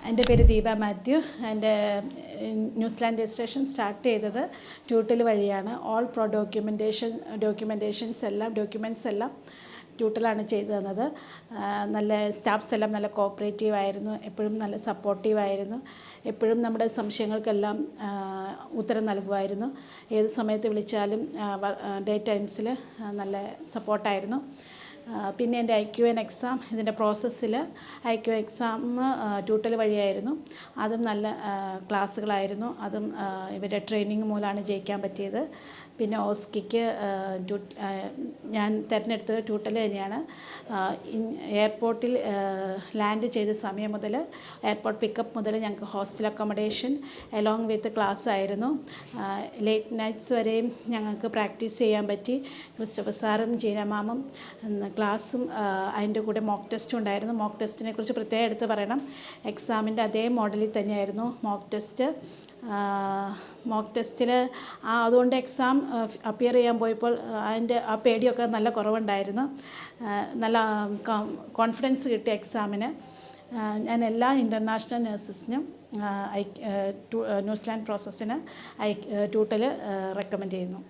എൻ്റെ പേര് ദീപ മാത്യു. എൻ്റെ ന്യൂസിലാൻഡ് രജിസ്ട്രേഷൻ സ്റ്റാർട്ട് ചെയ്തത് ട്യൂട്ടൽ വഴിയാണ്. ഓൾ ഡോക്യുമെൻറ്റേഷൻസ് എല്ലാം ട്യൂട്ടലാണ് ചെയ്തു തന്നത്. നല്ല സ്റ്റാഫ്സ് എല്ലാം നല്ല കോപ്പറേറ്റീവ് ആയിരുന്നു, എപ്പോഴും നല്ല സപ്പോർട്ടീവ് ആയിരുന്നു, എപ്പോഴും നമ്മുടെ സംശയങ്ങൾക്കെല്ലാം ഉത്തരം നൽകുമായിരുന്നു. ഏത് സമയത്ത് വിളിച്ചാലും ഡേ ടൈംസിൽ നല്ല സപ്പോർട്ടായിരുന്നു. പിന്നെ എൻ്റെ IQN എക്സാം ഇതിൻ്റെ പ്രോസസ്സിൽ IQN എക്സാം ട്യൂട്ടൽ വഴിയായിരുന്നു. അതും നല്ല ക്ലാസ്സുകളായിരുന്നു. അതും ഇവരുടെ ട്രെയിനിങ് മൂലമാണ് ജയിക്കാൻ പറ്റിയത്. പിന്നെ ഓസ്കിക്ക് ഞാൻ തിരഞ്ഞെടുത്തത് ട്യൂട്ടൽ തന്നെയാണ്. എയർപോർട്ടിൽ ലാൻഡ് ചെയ്ത സമയം മുതൽ എയർപോർട്ട് പിക്കപ്പ് മുതൽ ഞങ്ങൾക്ക് hostel accommodation along with class ആയിരുന്നു. ലേറ്റ് നൈറ്റ്സ് വരെയും ഞങ്ങൾക്ക് പ്രാക്ടീസ് ചെയ്യാൻ പറ്റി. ക്രിസ്റ്റഫർ സാറും ജീന മാമും ക്ലാസ്സും അതിൻ്റെ കൂടെ മോക്ക് ടെസ്റ്റും ഉണ്ടായിരുന്നു. മോക്ക് ടെസ്റ്റിനെ കുറിച്ച് പ്രത്യേകം എടുത്ത് പറയണം. എക്സാമിൻ്റെ അതേ മോഡലിൽ തന്നെയായിരുന്നു മോക്ക് ടെസ്റ്റ്. മോക്ക് ടെസ്റ്റിൽ അതുകൊണ്ട് എക്സാം അപ്പിയർ ചെയ്യാൻ പോയപ്പോൾ അതിൻ്റെ ആ പേടിയൊക്കെ നല്ല കുറവുണ്ടായിരുന്നു. നല്ല കോൺഫിഡൻസ് കിട്ടിയ എക്സാമിന്. ഞാൻ എല്ലാ ഇൻ്റർനാഷണൽ നഴ്സസിനും ന്യൂസിലാൻഡ് പ്രോസസ്സിന് ട്യൂട്ടൽ റെക്കമെൻഡ് ചെയ്യുന്നു.